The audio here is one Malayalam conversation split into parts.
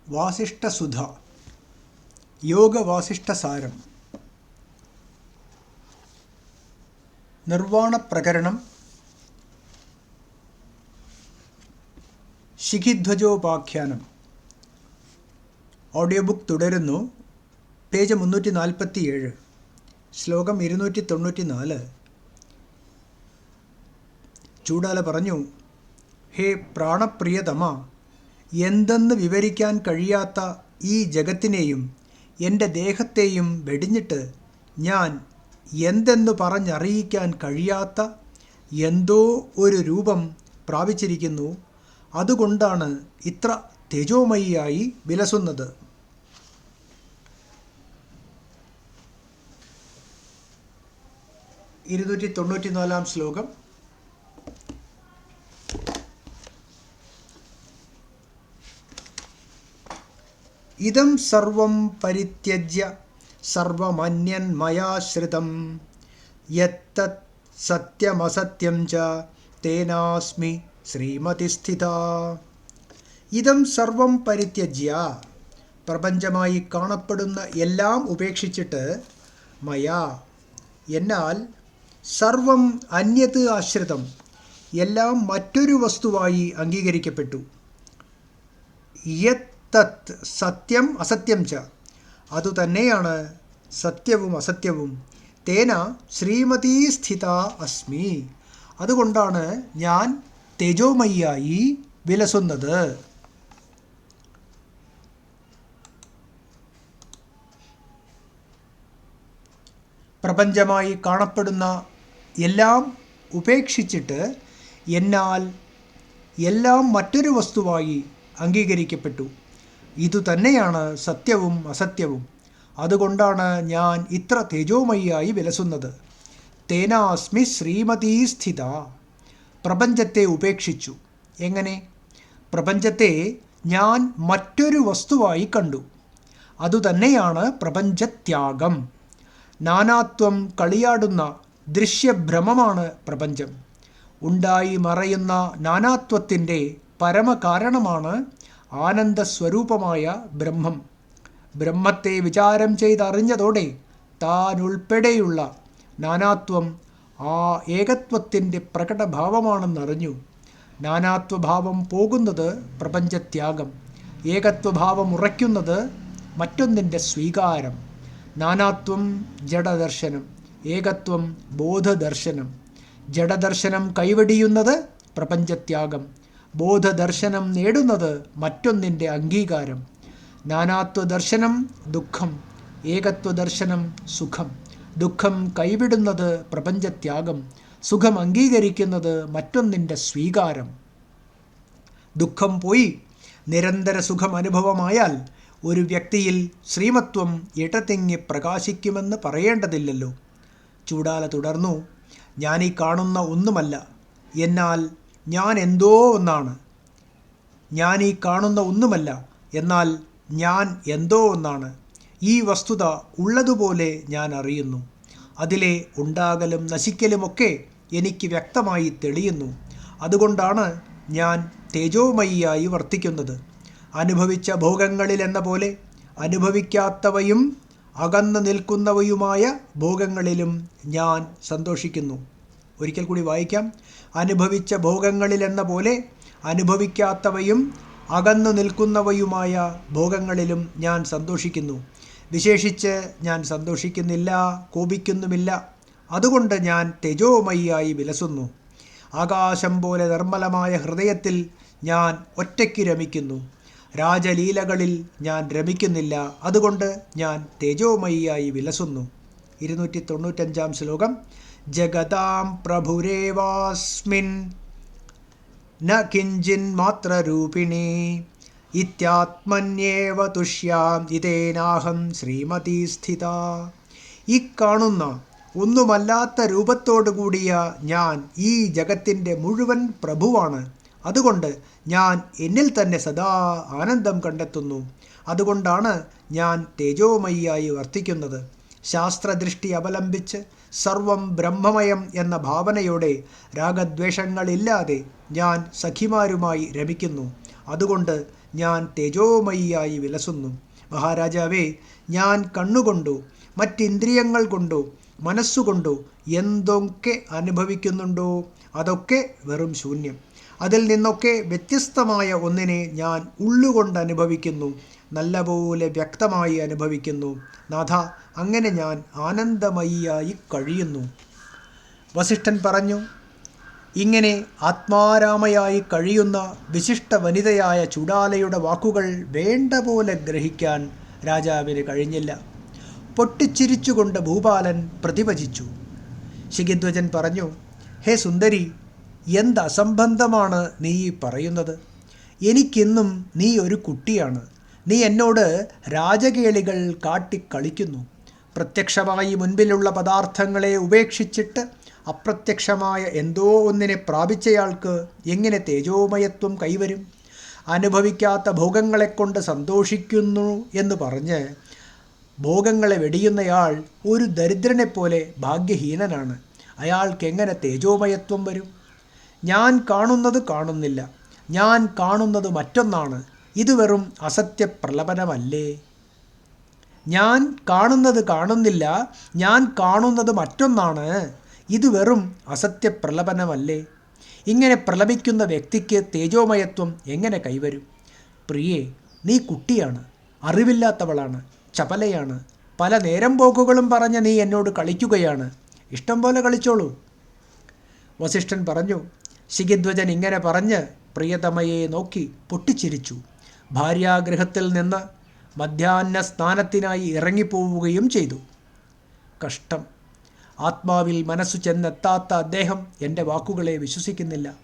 വാസിഷ്ഠസുധ യോഗവാസിഷ്ഠസാരം നിർവാണപ്രകരണം ശിഖിധ്വജോപാഖ്യാനം. ഓഡിയോ ബുക്ക് തുടരുന്നു. പേജ് 347, ശ്ലോകം 294. ചൂടാല പറഞ്ഞു: ഹേ പ്രാണപ്രിയതമ, എന്തെന്ന് വിവരിക്കാൻ കഴിയാത്ത ഈ ജഗത്തിനെയും എൻ്റെ ദേഹത്തെയും വെടിഞ്ഞിട്ട് ഞാൻ എന്തെന്നു പറഞ്ഞറിയിക്കാൻ കഴിയാത്ത എന്തോ ഒരു രൂപം പ്രാപിച്ചിരിക്കുന്നു. അതുകൊണ്ടാണ് ഇത്ര തേജോമയിയായി വിലസുന്നത്. ശ്ലോകം. ഇദം സർവം പരിത്യജ്യ സർവമന്യൻ മയാ ശ്രിതം യത്തത് സത്യമസത്യം ച തേനാസ്മി ശ്രീമതി സ്ഥിത. ഇദം സർവം പരിത്യജ്യ, പ്രപഞ്ചമായി കാണപ്പെടുന്ന എല്ലാം ഉപേക്ഷിച്ചിട്ട്, മയാ, എന്നാൽ, സർവം അന്യത് ആശ്രിതം, എല്ലാം മറ്റൊരു വസ്തുവായി അംഗീകരിക്കപ്പെട്ടു. യത്തത് സത്യം അസത്യം ച, അതുതന്നെയാണ് സത്യവും അസത്യവും. തേന ശ്രീമതി സ്ഥിത അസ്മി, അതുകൊണ്ടാണ് ഞാൻ തേജോമയിയായി വിലസുന്നത്. പ്രപഞ്ചമായി കാണപ്പെടുന്ന എല്ലാം ഉപേക്ഷിച്ചിട്ട് എന്നാൽ എല്ലാം മറ്റൊരു വസ്തുവായി അംഗീകരിക്കപ്പെട്ടു. ഇതുതന്നെയാണ് സത്യവും അസത്യവും. അതുകൊണ്ടാണ് ഞാൻ ഇത്ര തേജോമയിയായി വിലസുന്നത്. തേനാസ്മി ശ്രീമതി സ്ഥിത, പ്രപഞ്ചത്തെ ഉപേക്ഷിച്ചു. എങ്ങനെ? പ്രപഞ്ചത്തെ ഞാൻ മറ്റൊരു വസ്തുവായി കണ്ടു. അതുതന്നെയാണ് പ്രപഞ്ചത്യാഗം. നാനാത്വം കളിയാടുന്ന ദൃശ്യഭ്രമമാണ് പ്രപഞ്ചം. ഉണ്ടായി മറയുന്ന നാനാത്വത്തിൻ്റെ പരമകാരണമാണ് ആനന്ദസ്വരൂപമായ ബ്രഹ്മം. ബ്രഹ്മത്തെ വിചാരം ചെയ്തറിഞ്ഞതോടെ താൻ ഉൾപ്പെടെയുള്ള നാനാത്വം ആ ഏകത്വത്തിൻ്റെ പ്രകടഭാവമാണെന്നറിഞ്ഞു. നാനാത്വഭാവം പോകുന്നത് പ്രപഞ്ചത്യാഗം, ഏകത്വഭാവം ഉറയ്ക്കുന്നത് മറ്റൊന്നിൻ്റെ സ്വീകാരം. നാനാത്വം ജഡദർശനം, ഏകത്വം ബോധദർശനം. ജഡദർശനം കൈവെടിയുന്നത് പ്രപഞ്ചത്യാഗം, ബോധദർശനം നേടുന്നത് മറ്റൊന്നിൻ്റെ അംഗീകാരം. നാനാത്വദർശനം ദുഃഖം, ഏകത്വദർശനം സുഖം. ദുഃഖം കൈവിടുന്നത് പ്രപഞ്ചത്യാഗം, സുഖം അംഗീകരിക്കുന്നത് മറ്റൊന്നിൻ്റെ സ്വീകാരം. ദുഃഖം പോയി നിരന്തര സുഖം അനുഭവമായാൽ ഒരു വ്യക്തിയിൽ ശ്രീമത്വം ഇടതിങ്ങി പ്രകാശിക്കുമെന്ന് പറയേണ്ടതില്ലല്ലോ. ചൂടാല തുടർന്നു: ഞാനീ കാണുന്ന ഒന്നുമല്ല, എന്നാൽ ഞാൻ എന്തോ ഒന്നാണ്. ഞാനീ കാണുന്ന ഒന്നുമല്ല, എന്നാൽ ഞാൻ എന്തോ ഒന്നാണ്. ഈ വസ്തുത ഉള്ളതുപോലെ ഞാൻ അറിയുന്നു. അതിലെ ഉണ്ടാകലും നശിക്കലുമൊക്കെ എനിക്ക് വ്യക്തമായി തെളിയുന്നു. അതുകൊണ്ടാണ് ഞാൻ തേജോമയിയായി വർത്തിക്കുന്നത്. അനുഭവിച്ച ഭോഗങ്ങളിലെന്ന പോലെ അനുഭവിക്കാത്തവയും അകന്നു നിൽക്കുന്നവയുമായ ഭോഗങ്ങളിലും ഞാൻ സന്തോഷിക്കുന്നു. ഒരിക്കൽ കൂടി വായിക്കാം. അനുഭവിച്ച ഭോഗങ്ങളിലെന്ന പോലെ അനുഭവിക്കാത്തവയും അകന്നു നിൽക്കുന്നവയുമായ ഭോഗങ്ങളിലും ഞാൻ സന്തോഷിക്കുന്നു. വിശേഷിച്ച് ഞാൻ സന്തോഷിക്കുന്നില്ല, കോപിക്കുന്നുമില്ല. അതുകൊണ്ട് ഞാൻ തേജോമയിയായി വിലസുന്നു. ആകാശം പോലെ നിർമ്മലമായ ഹൃദയത്തിൽ ഞാൻ ഒറ്റയ്ക്ക് രമിക്കുന്നു. രാജലീലകളിൽ ഞാൻ രമിക്കുന്നില്ല. അതുകൊണ്ട് ഞാൻ തേജോമയിയായി വിലസുന്നു. 295 ശ്ലോകം. ജഗതാം പ്രഭുരേവാസ്മിൻ ന കിഞ്ചിന്മാത്രരൂപിണീ ഇത്യാത്മന്യേവ തുഷ്യാം ഇതേനാഹം ശ്രീമതി സ്ഥിത. ഈ കാണുന്ന ഒന്നുമല്ലാത്ത രൂപത്തോടുകൂടിയ ഞാൻ ഈ ജഗത്തിൻ്റെ മുഴുവൻ പ്രഭുവാണ്. അതുകൊണ്ട് ഞാൻ എന്നിൽ തന്നെ സദാ ആനന്ദം കണ്ടെത്തുന്നു. അതുകൊണ്ടാണ് ഞാൻ തേജോമയിയായി വർത്തിക്കുന്നത്. ശാസ്ത്രദൃഷ്ടി അവലംബിച്ച് സർവം ബ്രഹ്മമയം എന്ന ഭാവനയോടെ രാഗദ്വേഷങ്ങളില്ലാതെ ഞാൻ സഖിമാരുമായി രമിക്കുന്നു. അതുകൊണ്ട് ഞാൻ തേജോമയിയായി വിലസുന്നു. മഹാരാജാവേ, ഞാൻ കണ്ണുകൊണ്ടോ മറ്റിന്ദ്രിയങ്ങൾ കൊണ്ടോ മനസ്സുകൊണ്ടോ എന്തൊക്കെ അനുഭവിക്കുന്നുണ്ടോ അതൊക്കെ വെറും ശൂന്യം. അതിൽ നിന്നൊക്കെ വ്യത്യസ്തമായ ഒന്നിനെ ഞാൻ ഉള്ളുകൊണ്ട് അനുഭവിക്കുന്നു, നല്ലപോലെ വ്യക്തമായി അനുഭവിക്കുന്നു. നാഥ, അങ്ങനെ ഞാൻ ആനന്ദമയിയായി കഴിയുന്നു. വസിഷ്ഠൻ പറഞ്ഞു. ഇങ്ങനെ ആത്മാരാമയായി കഴിയുന്ന വിശിഷ്ട വനിതയായ ചൂഡാലയുടെ വാക്കുകൾ വേണ്ട പോലെ ഗ്രഹിക്കാൻ രാജാവിന് കഴിഞ്ഞില്ല. പൊട്ടിച്ചിരിച്ചുകൊണ്ട് ഭൂപാലൻ പ്രതിവചിച്ചു. ശിഖിധ്വജൻ പറഞ്ഞു, ഹേ സുന്ദരി, എന്ത് അസംബന്ധമാണ് നീ പറയുന്നത്? എനിക്കിന്നും നീ ഒരു കുട്ടിയാണ്. നീ എന്നോട് രാജകേളികൾ കാട്ടിക്കളിക്കുന്നു. പ്രത്യക്ഷമായി മുൻപിലുള്ള പദാർത്ഥങ്ങളെ ഉപേക്ഷിച്ചിട്ട് അപ്രത്യക്ഷമായ എന്തോ ഒന്നിനെ പ്രാപിച്ചയാൾക്ക് എങ്ങനെ തേജോമയത്വം കൈവരും? അനുഭവിക്കാത്ത ഭോഗങ്ങളെക്കൊണ്ട് സന്തോഷിക്കുന്നു എന്ന് പറഞ്ഞ് ഭോഗങ്ങളെ വെടിയുന്നയാൾ ഒരു ദരിദ്രനെപ്പോലെ ഭാഗ്യഹീനനാണ്. അയാൾക്കെങ്ങനെ തേജോമയത്വം വരും? ഞാൻ കാണുന്നത് കാണുന്നില്ല, ഞാൻ കാണുന്നത് മറ്റൊന്നാണ്. ഇത് വെറും അസത്യപ്രലപനമല്ലേ? ഞാൻ കാണുന്നത് കാണുന്നില്ല, ഞാൻ കാണുന്നത് മറ്റൊന്നാണ്. ഇത് വെറും അസത്യപ്രലപനമല്ലേ? ഇങ്ങനെ പ്രലപിക്കുന്ന വ്യക്തിക്ക് തേജോമയത്വം എങ്ങനെ കൈവരും? പ്രിയേ, നീ കുട്ടിയാണ്, അറിവില്ലാത്തവളാണ്, ചപലയാണ്. പല നേരം പോക്കുകളും പറഞ്ഞ് നീ എന്നോട് കളിക്കുകയാണ്. ഇഷ്ടം പോലെ കളിച്ചോളൂ. വസിഷ്ഠൻ പറഞ്ഞു. ശിഖിധ്വജൻ ഇങ്ങനെ പറഞ്ഞ് പ്രിയതമയെ നോക്കി പൊട്ടിച്ചിരിച്ചു. ഭാര്യാഗൃഹത്തിൽ നിന്ന് മധ്യാഹ്ന സ്നാനത്തിനായി ഇറങ്ങിപ്പോവുകയും ചെയ്തു. കഷ്ടം. ആത്മാവിൽ മനസ്സു ചെന്നെത്താത്ത അദ്ദേഹം എൻ്റെ വാക്കുകളെ വിശ്വസിക്കുന്നില്ല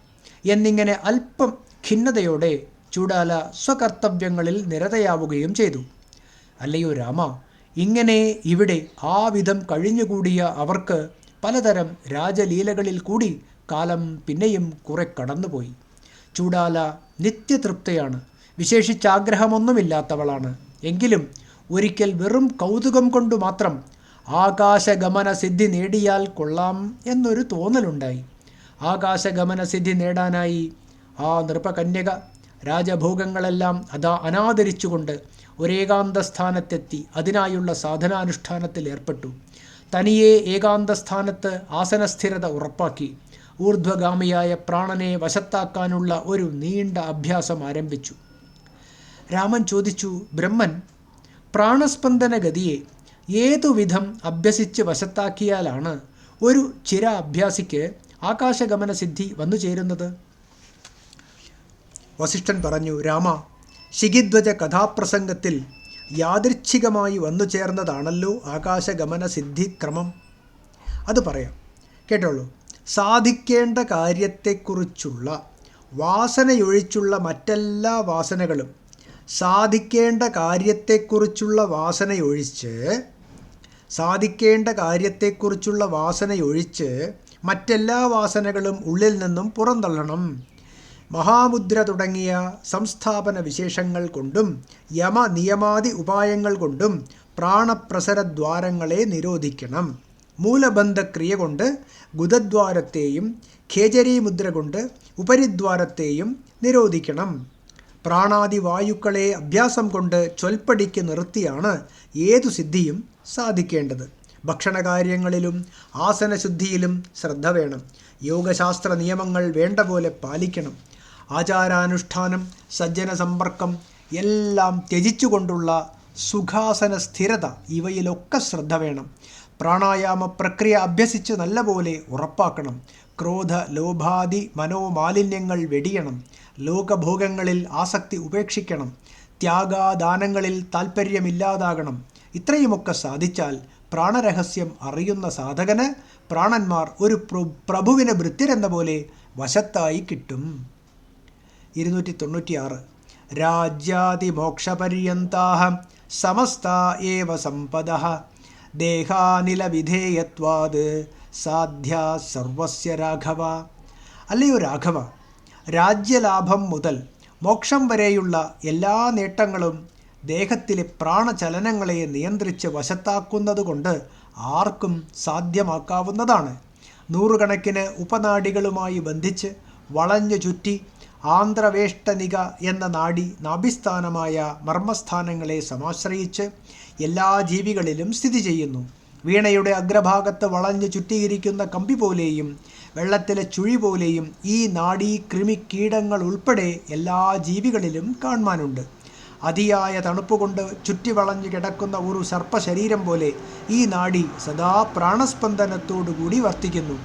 എന്നിങ്ങനെ അല്പം ഖിന്നതയോടെ ചൂഡാല സ്വകർത്തവ്യങ്ങളിൽ നിരതയാവുകയും ചെയ്തു. അല്ലയോ രാമ, ഇങ്ങനെ ഇവിടെ ആ വിധം കഴിഞ്ഞുകൂടിയ അവർക്ക് പലതരം രാജലീലകളിൽ കൂടി കാലം പിന്നെയും കുറെ കടന്നുപോയി. ചൂഡാല നിത്യതൃപ്തയാണ്, വിശേഷിച്ചാഗ്രഹമൊന്നുമില്ലാത്തവളാണ്. എങ്കിലും ഒരിക്കൽ വെറും കൗതുകം കൊണ്ടു മാത്രം ആകാശഗമന സിദ്ധി നേടിയാൽ കൊള്ളാം എന്നൊരു തോന്നലുണ്ടായി. ആകാശഗമന സിദ്ധി നേടാനായി ആ നൃപകന്യക രാജഭോഗങ്ങളെല്ലാം അനാദരിച്ചുകൊണ്ട് ഒരേകാന്തസ്ഥാനത്തെത്തി അതിനായുള്ള സാധനാനുഷ്ഠാനത്തിൽ ഏർപ്പെട്ടു. തനിയെ ഏകാന്തസ്ഥാനത്ത് ആസനസ്ഥിരത ഉറപ്പാക്കി ഊർധ്വഗാമിയായ പ്രാണനെ വശത്താക്കാനുള്ള ഒരു നീണ്ട അഭ്യാസം ആരംഭിച്ചു. രാമൻ ചോദിച്ചു, ബ്രഹ്മൻ പ്രാണസ്പന്ദന ഗതിയെ ഏതുവിധം അഭ്യസിച്ച് വശത്താക്കിയാലാണ് ഒരു ചിര അഭ്യാസിക്ക് ആകാശഗമന സിദ്ധി വന്നു ചേരുന്നത്? വസിഷ്ഠൻ പറഞ്ഞു, രാമ, ശിഖിധ്വജ കഥാപ്രസംഗത്തിൽ യാദൃച്ഛികമായി വന്നു ചേർന്നതാണല്ലോ ആകാശഗമന സിദ്ധിക്രമം. അത് പറയാം, കേട്ടോളൂ. സാധിക്കേണ്ട കാര്യത്തെക്കുറിച്ചുള്ള വാസനയൊഴിച്ചുള്ള മറ്റെല്ലാ വാസനകളും സാധിക്കേണ്ട കാര്യത്തെക്കുറിച്ചുള്ള വാസനയൊഴിച്ച് മറ്റെല്ലാ വാസനകളും ഉള്ളിൽ നിന്നും പുറന്തള്ളണം. മഹാമുദ്ര തുടങ്ങിയ സംസ്ഥാപന വിശേഷങ്ങൾ കൊണ്ടും യമ നിയമാദി ഉപായങ്ങൾ കൊണ്ടും പ്രാണപ്രസരദ്വാരങ്ങളെ നിരോധിക്കണം. മൂലബന്ധക്രിയ കൊണ്ട് ഗുദദ്വാരത്തെയും ഖേചരീ മുദ്ര കൊണ്ട് ഉപരിദ്വാരത്തെയും നിരോധിക്കണം. പ്രാണാദി വായുക്കളെ അഭ്യാസം കൊണ്ട് ചൊൽപ്പടിക്ക് നിർത്തിയാണ് ഏതു സിദ്ധിയും സാധിക്കേണ്ടത്. ഭക്ഷണകാര്യങ്ങളിലും ആസനശുദ്ധിയിലും ശ്രദ്ധ വേണം. യോഗശാസ്ത്ര നിയമങ്ങൾ വേണ്ട പോലെ പാലിക്കണം. ആചാരാനുഷ്ഠാനം, സജ്ജന സമ്പർക്കം എല്ലാം ത്യജിച്ചുകൊണ്ടുള്ള സുഖാസന സ്ഥിരത, ഇവയിലൊക്കെ ശ്രദ്ധ വേണം. പ്രാണായാമ പ്രക്രിയ അഭ്യസിച്ച് നല്ലപോലെ ഉറപ്പാക്കണം. ക്രോധ ലോഭാദി മനോമാലിന്യങ്ങൾ വെടിയണം. ലോകഭോഗങ്ങളിൽ ആസക്തി ഉപേക്ഷിക്കണം. ത്യാഗാദാനങ്ങളിൽ താൽപ്പര്യമില്ലാതാകണം. ഇത്രയുമൊക്കെ സാധിച്ചാൽ പ്രാണരഹസ്യം അറിയുന്ന സാധകന് പ്രാണന്മാർ ഒരു പ്രഭുവിന് ഭൃത്യരെന്ന പോലെ വശത്തായി കിട്ടും. 296. രാജ്യാതിമോക്ഷപര്യന്താഃ സമസ്താ ഏവ സമ്പദഃ ദേഹാനിലവിധേയത്വാത് സാധ്യാ സർവസ്യ രാഘവ. അല്ലയോ രാഘവ, രാജ്യലാഭം മുതൽ മോക്ഷം വരെയുള്ള എല്ലാ നേട്ടങ്ങളും ദേഹത്തിലെ പ്രാണചലനങ്ങളെ നിയന്ത്രിച്ച് വശത്താക്കുന്നതുകൊണ്ട് ആർക്കും സാധ്യമാക്കാവുന്നതാണ്. നൂറുകണക്കിന് ഉപനാഡികളുമായി ബന്ധിച്ച് വളഞ്ഞു ചുറ്റി ആന്ത്രവേഷ്ടനിക എന്ന നാഡി നാഭിസ്ഥാനമായ മർമ്മസ്ഥാനങ്ങളെ സമാശ്രയിച്ച് എല്ലാ ജീവികളിലും സ്ഥിതി ചെയ്യുന്നു. വീണയുടെ അഗ്രഭാഗത്ത് വളഞ്ഞു ചുറ്റിയിരിക്കുന്ന കമ്പി പോലെയും വെള്ളത്തിലെ ചുഴി പോലെയും ഈ നാഡീ കൃമി കീടങ്ങൾ ഉൾപ്പെടെ എല്ലാ ജീവികളിലും കാണുവാനുണ്ട്. അതിയായ തണുപ്പുകൊണ്ട് ചുറ്റി വളഞ്ഞു കിടക്കുന്ന ഒരു സർപ്പശരീരം പോലെ ഈ നാഡി സദാ പ്രാണസ്പന്ദനത്തോടുകൂടി വർത്തിക്കുന്നു.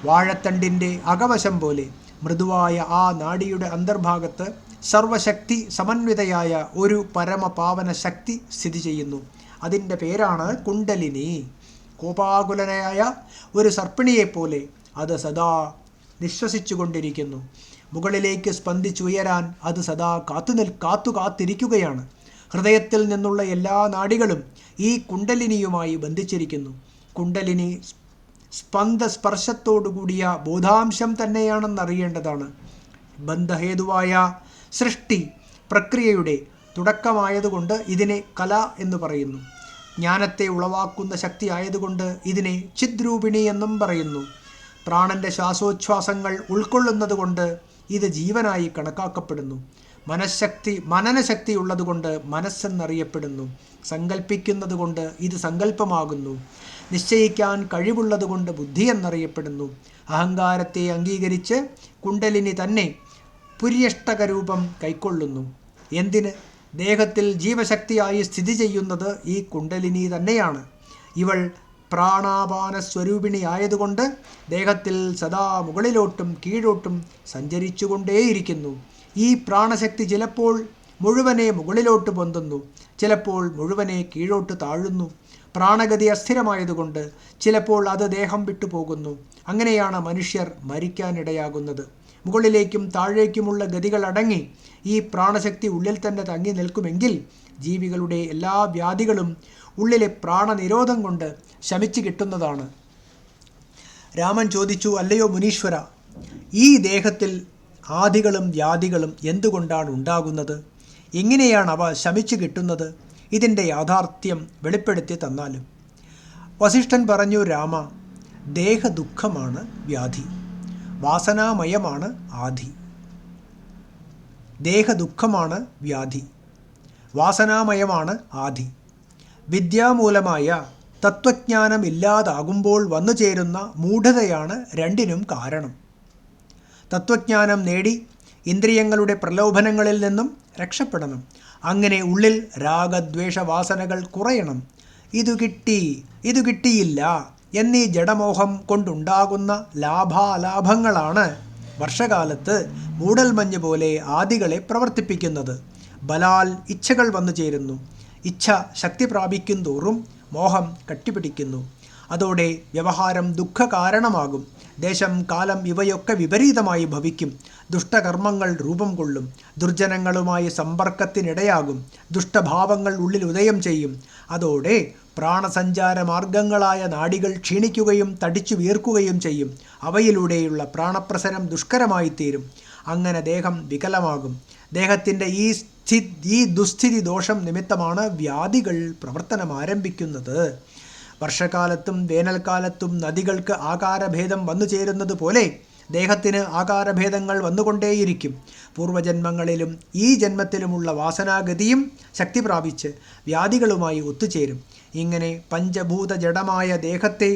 വാഴത്തണ്ടിൻ്റെ അകവശം പോലെ മൃദുവായ ആ നാഡിയുടെ അന്തർഭാഗത്ത് സർവശക്തി സമന്വിതയായ ഒരു പരമപാവന ശക്തി സ്ഥിതി ചെയ്യുന്നു. അതിൻ്റെ പേരാണ് കുണ്ടലിനി. കോപാകുലനായ ഒരു സർപ്പിണിയെപ്പോലെ അത് സദാ നിശ്വസിച്ചു കൊണ്ടിരിക്കുന്നു. മുകളിലേക്ക് സ്പന്ദിച്ചുയരാൻ അത് സദാ കാത്തിരിക്കുകയാണ്. ഹൃദയത്തിൽ നിന്നുള്ള എല്ലാ നാഡികളും ഈ കുണ്ടലിനിയുമായി ബന്ധിച്ചിരിക്കുന്നു. കുണ്ടലിനി സ്പർശത്തോടുകൂടിയ ബോധാംശം തന്നെയാണെന്നറിയേണ്ടതാണ്. ബന്ധഹേതുവായ സൃഷ്ടി പ്രക്രിയയുടെ തുടക്കമായതുകൊണ്ട് ഇതിനെ കല എന്ന് പറയുന്നു. ജ്ഞാനത്തെ ഉളവാക്കുന്ന ശക്തി ആയതുകൊണ്ട് ഇതിനെ ചിദ്രൂപിണി എന്നും പറയുന്നു. പ്രാണന്റെ ശ്വാസോച്ഛ്വാസങ്ങൾ ഉൾക്കൊള്ളുന്നത് കൊണ്ട് ഇത് ജീവനായി കണക്കാക്കപ്പെടുന്നു. മനനശക്തി ഉള്ളതുകൊണ്ട് മനസ്സെന്നറിയപ്പെടുന്നു. സങ്കല്പിക്കുന്നത് കൊണ്ട് ഇത് സങ്കല്പമാകുന്നു. നിശ്ചയിക്കാൻ കഴിവുള്ളതുകൊണ്ട് ബുദ്ധി എന്നറിയപ്പെടുന്നു. അഹങ്കാരത്തെ അംഗീകരിച്ച് കുണ്ടലിനി തന്നെ പുര്യഷ്ടകരൂപം കൈക്കൊള്ളുന്നു. എന്തിന്? ദേഹത്തിൽ ജീവശക്തിയായി സ്ഥിതി ചെയ്യുന്നത് ഈ കുണ്ടലിനി തന്നെയാണ്. ഇവൾ പ്രാണാപാന സ്വരൂപിണി ആയതുകൊണ്ട് ദേഹത്തിൽ സദാ മുകളിലോട്ടും കീഴോട്ടും സഞ്ചരിച്ചുകൊണ്ടേയിരിക്കുന്നു. ഈ പ്രാണശക്തി ചിലപ്പോൾ മുഴുവനെ മുകളിലോട്ട് പൊന്തുന്നു, ചിലപ്പോൾ മുഴുവനെ കീഴോട്ട് താഴുന്നു. പ്രാണഗതി അസ്ഥിരമായതുകൊണ്ട് ചിലപ്പോൾ അത് ദേഹം വിട്ടുപോകുന്നു. അങ്ങനെയാണ് മനുഷ്യർ മരിക്കാനിടയാകുന്നത്. മുകളിലേക്കും താഴേക്കുമുള്ള ഗതികൾ അടങ്ങി ഈ പ്രാണശക്തി ഉള്ളിൽ തന്നെ തങ്ങി നിൽക്കുമെങ്കിൽ ജീവികളുടെ എല്ലാ വ്യാധികളും ഉള്ളിലെ പ്രാണനിരോധം കൊണ്ട് ശമിച്ചു കിട്ടുന്നതാണ്. രാമൻ ചോദിച്ചു, അല്ലയോ മുനീശ്വര, ഈ ദേഹത്തിൽ ആദികളും വ്യാധികളും എന്തുകൊണ്ടാണ് ഉണ്ടാകുന്നത്? എങ്ങനെയാണ് അവ ശമിച്ചു കിട്ടുന്നത്? ഇതിൻ്റെ യാഥാർത്ഥ്യം വെളിപ്പെടുത്തി തന്നാലും. വസിഷ്ഠൻ പറഞ്ഞു, രാമ, ദേഹദുഃഖമാണ് വ്യാധി, വാസനാമയമാണ് ആദി. ദേഹദുഃഖമാണ് വ്യാധി, വാസനാമയമാണ് ആദി. വിദ്യാമൂലമായ തത്വജ്ഞാനം ഇല്ലാതാകുമ്പോൾ വന്നു ചേരുന്ന മൂഢതയാണ് രണ്ടിനും കാരണം. തത്വജ്ഞാനം നേടി ഇന്ദ്രിയങ്ങളുടെ പ്രലോഭനങ്ങളിൽ നിന്നും രക്ഷപ്പെടണം. അങ്ങനെ ഉള്ളിൽ രാഗദ്വേഷവാസനകൾ കുറയണം. ഇതു കിട്ടിയില്ല എന്നീ ജഡമോഹം കൊണ്ടുണ്ടാകുന്ന ലാഭാലാഭങ്ങളാണ് വർഷകാലത്ത് മൂടൽമഞ്ഞ് പോലെ ആദികളെ പ്രവർത്തിപ്പിക്കുന്നത്. ബലാൽ ഇച്ഛകൾ വന്നു ചേരുന്നു. ഇച്ഛ ശക്തി പ്രാപിക്കും തോറും മോഹം കട്ടിപിടിക്കുന്നു. അതോടെ വ്യവഹാരം ദുഃഖകാരണമാകും. ദേശം കാലം ഇവയൊക്കെ വിപരീതമായി ഭവിക്കും. ദുഷ്ടകർമ്മങ്ങൾ രൂപം കൊള്ളും. ദുർജനങ്ങളുമായി സമ്പർക്കത്തിനിടയാകും. ദുഷ്ടഭാവങ്ങൾ ഉള്ളിൽ ഉദയം ചെയ്യും. അതോടെ പ്രാണസഞ്ചാര മാർഗങ്ങളായ നാഡികൾ ക്ഷീണിക്കുകയും തടിച്ചു വീർക്കുകയും ചെയ്യും. അവയിലൂടെയുള്ള പ്രാണപ്രസരം ദുഷ്കരമായിത്തീരും. അങ്ങനെ ദേഹം വികലമാകും. ദേഹത്തിൻ്റെ ഈ ദുസ്ഥിതി ദോഷം നിമിത്തമാണ് വ്യാധികൾ പ്രവർത്തനം ആരംഭിക്കുന്നത്. വർഷകാലത്തും വേനൽക്കാലത്തും നദികൾക്ക് ആകാരഭേദം വന്നു ചേരുന്നത് പോലെ ദേഹത്തിന് ആകാരഭേദങ്ങൾ വന്നുകൊണ്ടേയിരിക്കും. പൂർവജന്മങ്ങളിലും ഈ ജന്മത്തിലുമുള്ള വാസനാഗതിയും ശക്തി പ്രാപിച്ച് വ്യാധികളുമായി ഒത്തുചേരും. ഇങ്ങനെ പഞ്ചഭൂത ജഡമായ ദേഹത്തെ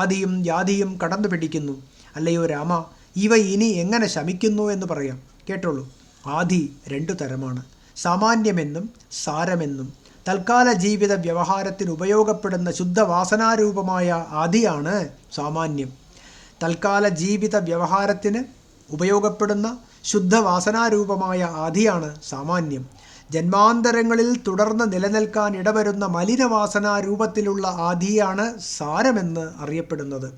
ആദിയും വ്യാധിയും കടന്നു പിടിക്കുന്നു. അല്ലയോ രാമ, ഇവ ഇനി എങ്ങനെ ശമിക്കുന്നു എന്ന് പറയാം, കേട്ടോളൂ. ആദി രണ്ടു തരമാണ്, സാമാന്യമെന്നും സാരമെന്നും. തൽക്കാല ജീവിത വ്യവഹാരത്തിന് ഉപയോഗപ്പെടുന്ന ശുദ്ധവാസനാരൂപമായ ആദിയാണ് സാമാന്യം. തൽക്കാല ജീവിത വ്യവഹാരത്തിന് ഉപയോഗപ്പെടുന്ന ശുദ്ധവാസനാരൂപമായ ആദിയാണ് സാമാന്യം. ജന്മാന്തരങ്ങളിൽ തുടർന്ന് നിലനിൽക്കാൻ ഇടവരുന്ന മലിനവാസനാരൂപത്തിലുള്ള ആദിയാണ് സാരമെന്ന് അറിയപ്പെടുന്നത്.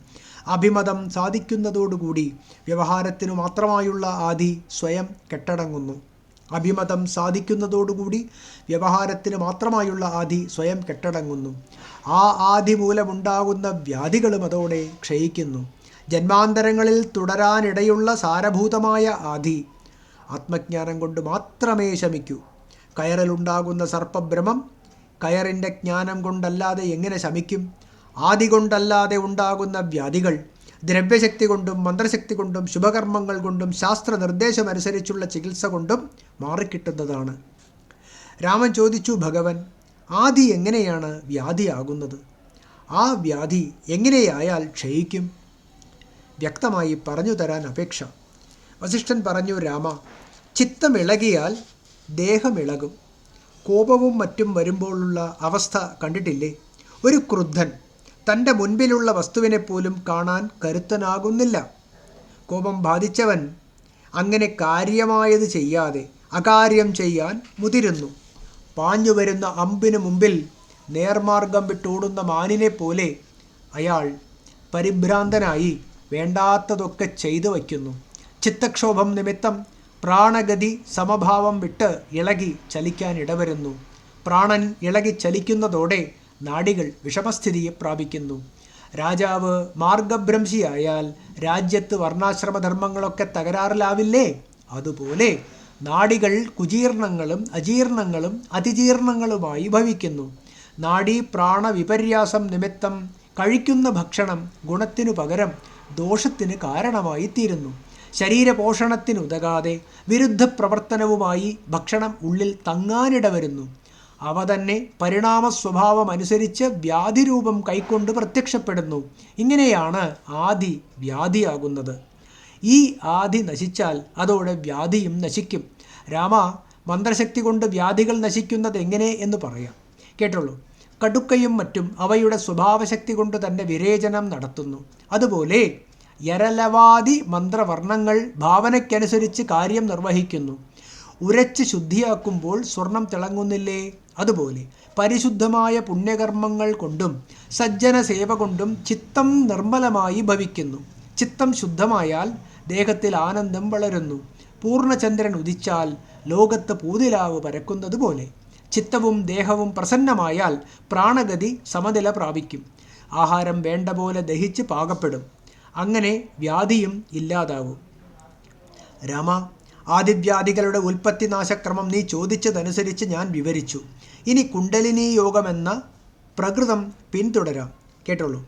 അഭിമതം സാധിക്കുന്നതോടുകൂടി വ്യവഹാരത്തിനു മാത്രമായുള്ള ആദി സ്വയം കെട്ടടങ്ങുന്നു. അഭിമതം സാധിക്കുന്നതോടുകൂടി വ്യവഹാരത്തിന് മാത്രമായുള്ള ആദി സ്വയം കെട്ടടങ്ങുന്നു. ആ ആദി മൂലമുണ്ടാകുന്ന വ്യാധികളും അതോടെ ക്ഷയിക്കുന്നു. ജന്മാന്തരങ്ങളിൽ തുടരാനിടയുള്ള സാരഭൂതമായ ആദി ആത്മജ്ഞാനം കൊണ്ട് മാത്രമേ ശമിക്കൂ. കയറിലുണ്ടാകുന്ന സർപ്പഭ്രമം കയറിൻ്റെ ജ്ഞാനം കൊണ്ടല്ലാതെ എങ്ങനെ ശമിക്കും? ആദി കൊണ്ടല്ലാതെ ഉണ്ടാകുന്ന വ്യാധികൾ ദ്രവ്യശക്തി കൊണ്ടും മന്ത്രശക്തി കൊണ്ടും ശുഭകർമ്മങ്ങൾ കൊണ്ടും ശാസ്ത്ര നിർദ്ദേശമനുസരിച്ചുള്ള ചികിത്സ കൊണ്ടും മാറിക്കിട്ടുന്നതാണ്. രാമൻ ചോദിച്ചു, ഭഗവൻ, ആദി എങ്ങനെയാണ് വ്യാധിയാകുന്നത്? ആ വ്യാധി എങ്ങനെയായാൽ ക്ഷയിക്കും? വ്യക്തമായി പറഞ്ഞു തരാൻ അപേക്ഷ. വസിഷ്ഠൻ പറഞ്ഞു, രാമ, ചിത്തമിളകിയാൽ ദേഹമിളകും. കോപവും മറ്റും വരുമ്പോഴുള്ള അവസ്ഥ കണ്ടിട്ടില്ലേ? ഒരു ക്രുദ്ധൻ തൻ്റെ മുൻപിലുള്ള വസ്തുവിനെ പോലും കാണാൻ കരുത്തനാകുന്നില്ല. കോപം ബാധിച്ചവൻ അങ്ങനെ കാര്യമായത് ചെയ്യാതെ അകാര്യം ചെയ്യാൻ മുതിരുന്നു. പാഞ്ഞു വരുന്ന അമ്പിന് മുമ്പിൽ നേർമാർഗം വിട്ടോടുന്ന മാനിനെ പോലെ അയാൾ പരിഭ്രാന്തനായി വേണ്ടാത്തതൊക്കെ ചെയ്തു വയ്ക്കുന്നു. ചിത്തക്ഷോഭം നിമിത്തം പ്രാണഗതി സമഭാവം വിട്ട് ഇളകി ചലിക്കാൻ ഇടവരുന്നു. പ്രാണൻ ഇളകി ചലിക്കുന്നതോടെ നാഡികൾ വിഷമസ്ഥിതിയെ പ്രാപിക്കുന്നു. രാജാവ് മാർഗഭ്രംശിയായാൽ രാജ്യത്ത് വർണ്ണാശ്രമധർമ്മങ്ങളൊക്കെ തകരാറിലാവില്ലേ? അതുപോലെ നാഡികൾ കുജീർണങ്ങളും അജീർണങ്ങളും അതിജീർണങ്ങളുമായി ഭവിക്കുന്നു. നാഡീ പ്രാണ വിപര്യാസം നിമിത്തം കഴിക്കുന്ന ഭക്ഷണം ഗുണത്തിനു പകരം ദോഷത്തിന് കാരണമായി തീരുന്നു. ശരീരപോഷണത്തിനുതകാതെ വിരുദ്ധ പ്രവർത്തനവുമായി ഭക്ഷണം ഉള്ളിൽ തങ്ങാനിട വരുന്നു. അവ തന്നെ പരിണാമ സ്വഭാവം അനുസരിച്ച് വ്യാധിരൂപം കൈക്കൊണ്ട് പ്രത്യക്ഷപ്പെടുന്നു. ഇങ്ങനെയാണ് ആദി വ്യാധിയാകുന്നത്. ഈ ആദി നശിച്ചാൽ അതോടെ വ്യാധിയും നശിക്കും. രാമ, മന്ത്രശക്തി കൊണ്ട് വ്യാധികൾ നശിക്കുന്നത് എങ്ങനെ എന്ന് പറയാം, കേട്ടോളൂ. കടുക്കയും മറ്റും അവയുടെ സ്വഭാവശക്തി കൊണ്ട് തന്നെ വിരേചനം നടത്തുന്നു. അതുപോലെ യരലവാദി മന്ത്രവർണ്ണങ്ങൾ ഭാവനയ്ക്കനുസരിച്ച് കാര്യം നിർവഹിക്കുന്നു. ഉരച്ച് ശുദ്ധിയാക്കുമ്പോൾ സ്വർണം തിളങ്ങുന്നില്ലേ? അതുപോലെ പരിശുദ്ധമായ പുണ്യകർമ്മങ്ങൾ കൊണ്ടും സജ്ജന സേവ കൊണ്ടും ചിത്തം നിർമ്മലമായി ഭവിക്കുന്നു. ചിത്തം ശുദ്ധമായാൽ ദേഹത്തിൽ ആനന്ദം വളരുന്നു. പൂർണ്ണചന്ദ്രൻ ഉദിച്ചാൽ ലോകത്ത് പൂതിലാവ് പരക്കുന്നത് പോലെ ചിത്തവും ദേഹവും പ്രസന്നമായാൽ പ്രാണഗതി സമനില പ്രാപിക്കും. ആഹാരം വേണ്ട പോലെ ദഹിച്ച് പാകപ്പെടും. അങ്ങനെ വ്യാധിയും ഇല്ലാതാവും. രാമ, ആദിവ്യാധികളുടെ ഉൽപ്പത്തി നാശക്രമം നീ ചോദിച്ചതനുസരിച്ച് ഞാൻ വിവരിച്ചു. ഇനി കുണ്ടലിനീ യോഗമെന്ന പ്രകൃതം പിന്തുടരാം, കേട്ടോളൂ.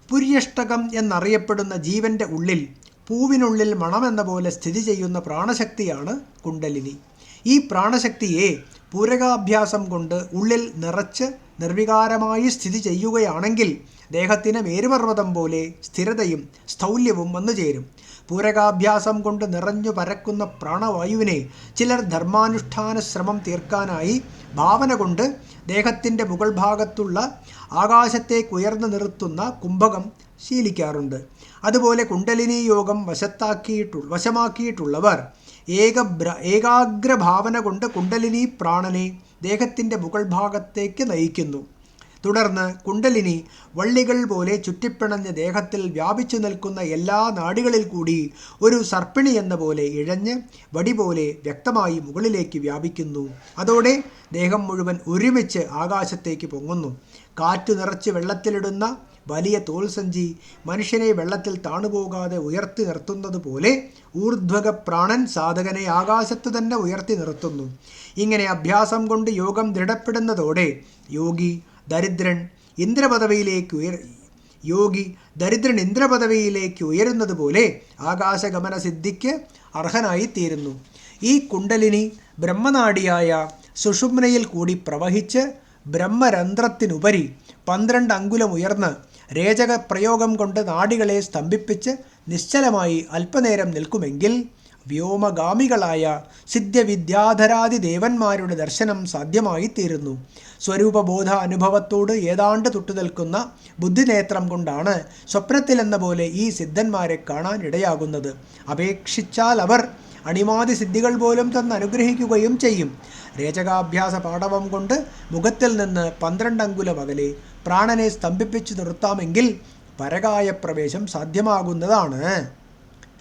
പുര്യഷ്ടകം എന്നറിയപ്പെടുന്ന ജീവൻ്റെ ഉള്ളിൽ പൂവിനുള്ളിൽ മണമെന്ന പോലെ സ്ഥിതി ചെയ്യുന്ന പ്രാണശക്തിയാണ് കുണ്ടലിനി. ഈ പ്രാണശക്തിയെ പൂരകാഭ്യാസം കൊണ്ട് ഉള്ളിൽ നിറച്ച് നിർവികാരമായി സ്ഥിതി ചെയ്യുകയാണെങ്കിൽ ദേഹത്തിന് മേരുപർവ്വതം പോലെ സ്ഥിരതയും സ്ഥൗല്യവും വന്നു ചേരും. പൂരകാഭ്യാസം കൊണ്ട് നിറഞ്ഞു പരക്കുന്ന പ്രാണവായുവിനെ ചിലർ ധർമാനുഷ്ഠാന ശ്രമം തീർക്കാനായി ഭാവന കൊണ്ട് ദേഹത്തിൻ്റെ മുകൾ ഭാഗത്തുള്ള ആകാശത്തേക്ക് ഉയർന്നു നിർത്തുന്ന കുംഭകം ശീലിക്കാറുണ്ട്. അതുപോലെ കുണ്ടലിനി യോഗം വശമാക്കിയിട്ടുള്ളവർ ഏകാഗ്രഭാവന കൊണ്ട് കുണ്ടലിനി പ്രാണനെ ദേഹത്തിൻ്റെ മുകൾ ഭാഗത്തേക്ക് നയിക്കുന്നു. തുടർന്ന് കുണ്ടലിനി വള്ളികൾ പോലെ ചുറ്റിപ്പിണഞ്ഞ് ദേഹത്തിൽ വ്യാപിച്ചു നിൽക്കുന്ന എല്ലാ നാഡികളിൽ കൂടി ഒരു സർപ്പിണി എന്ന പോലെ ഇഴഞ്ഞ് വടി പോലെ വ്യക്തമായി മുകളിലേക്ക് വ്യാപിക്കുന്നു. അതോടെ ദേഹം മുഴുവൻ ഒരുമിച്ച് ആകാശത്തേക്ക് പൊങ്ങുന്നു. കാറ്റു നിറച്ച് വെള്ളത്തിലിടുന്ന വലിയ തോൽസഞ്ചി മനുഷ്യനെ വെള്ളത്തിൽ താണുപോകാതെ ഉയർത്തി നിർത്തുന്നത് പോലെ ഊർധ്വക പ്രാണൻ സാധകനെ ആകാശത്ത് തന്നെ ഉയർത്തി നിർത്തുന്നു. ഇങ്ങനെ അഭ്യാസം കൊണ്ട് യോഗം ദൃഢപ്പെടുന്നതോടെ യോഗി ദരിദ്രൻ ഇന്ദ്രപദവിയിലേക്ക് ഉയരുന്നത് പോലെ ആകാശഗമന സിദ്ധിക്ക് അർഹനായിത്തീരുന്നു. ഈ കുണ്ടലിനി ബ്രഹ്മനാഡിയായ സുഷുമ്നയിൽ കൂടി പ്രവഹിച്ച് ബ്രഹ്മരന്ധ്രത്തിനുപരി 12 അങ്കുലം ഉയർന്ന് രേചക പ്രയോഗം കൊണ്ട് നാഡികളെ സ്തംഭിപ്പിച്ച് നിശ്ചലമായി അല്പനേരം നിൽക്കുമെങ്കിൽ വ്യോമഗാമികളായ സിദ്ധ്യവിദ്യാധരാദി ദേവന്മാരുടെ ദർശനം സാധ്യമായി തീരുന്നു. സ്വരൂപബോധ അനുഭവത്തോട് ഏതാണ്ട് തൊട്ടുനിൽക്കുന്ന ബുദ്ധിനേത്രം കൊണ്ടാണ് സ്വപ്നത്തിലെന്ന പോലെ ഈ സിദ്ധന്മാരെ കാണാൻ ഇടയാകുന്നത്. അപേക്ഷിച്ചാൽ അവർ അണിമാതി സിദ്ധികൾ പോലും തന്ന് അനുഗ്രഹിക്കുകയും ചെയ്യും. രേചകാഭ്യാസ പാടവം കൊണ്ട് മുഖത്തിൽ നിന്ന് 12 അങ്കുലം അകലെ പ്രാണനെ സ്തംഭിപ്പിച്ചു നിർത്താമെങ്കിൽ പരകായ പ്രവേശം സാധ്യമാകുന്നതാണ്.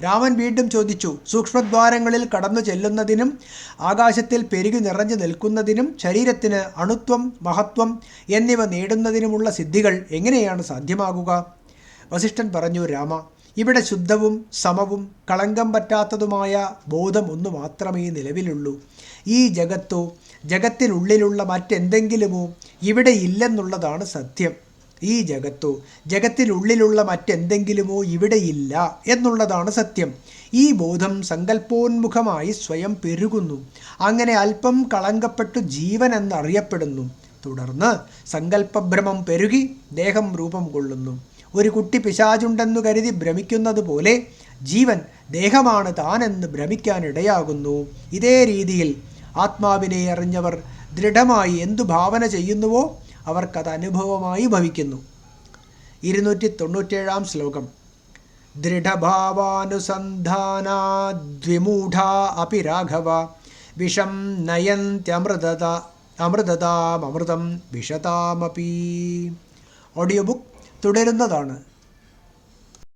രാമൻ വീണ്ടും ചോദിച്ചു, സൂക്ഷ്മദ്വാരങ്ങളിൽ കടന്നു ചെല്ലുന്നതിനും ആകാശത്തിൽ പെരുകി നിറഞ്ഞു നിൽക്കുന്നതിനും ശരീരത്തിന് അണുത്വം, മഹത്വം എന്നിവ നേടുന്നതിനുമുള്ള സിദ്ധികൾ എങ്ങനെയാണ് സാധ്യമാകുക? വസിഷ്ഠൻ പറഞ്ഞു, രാമ, ഇവിടെ ശുദ്ധവും സമവും കളങ്കം പറ്റാത്തതുമായ ബോധം ഒന്നു മാത്രമേ നിലവിലുള്ളൂ. ഈ ജഗത്തോ ജഗത്തിനുള്ളിലുള്ള മറ്റെന്തെങ്കിലുമോ ഇവിടെ ഇല്ലെന്നുള്ളതാണ് സത്യം. ഈ ജഗത്തോ ജഗത്തിനുള്ളിലുള്ള മറ്റെന്തെങ്കിലുമോ ഇവിടെയില്ല എന്നുള്ളതാണ് സത്യം. ഈ ബോധം സങ്കല്പോന്മുഖമായി സ്വയം പെരുകുന്നു. അങ്ങനെ അല്പം കളങ്കപ്പെട്ടു ജീവൻ എന്നറിയപ്പെടുന്നു. തുടർന്ന് സങ്കല്പഭ്രമം പെരുകി ദേഹം രൂപം കൊള്ളുന്നു. ഒരു കുട്ടി പിശാചുണ്ടെന്നു കരുതി ഭ്രമിക്കുന്നത് പോലെ ജീവൻ ദേഹമാണ് താനെന്ന് ഭ്രമിക്കാനിടയാകുന്നു. ഇതേ രീതിയിൽ ആത്മാവിനെ അറിഞ്ഞവർ ദൃഢമായി എന്തു ഭാവന ചെയ്യുന്നുവോ അവർക്കത് അനുഭവമായി ഭവിക്കുന്നു. 297 ശ്ലോകം. ദൃഢഭാവാനുസന്ധാനാദ്വിമൂഢാ അപി രാഘവ വിഷം നയന്ത്യമൃതതാമൃതം വിഷതാമപി. Audio book തുടരുന്നതാണ്.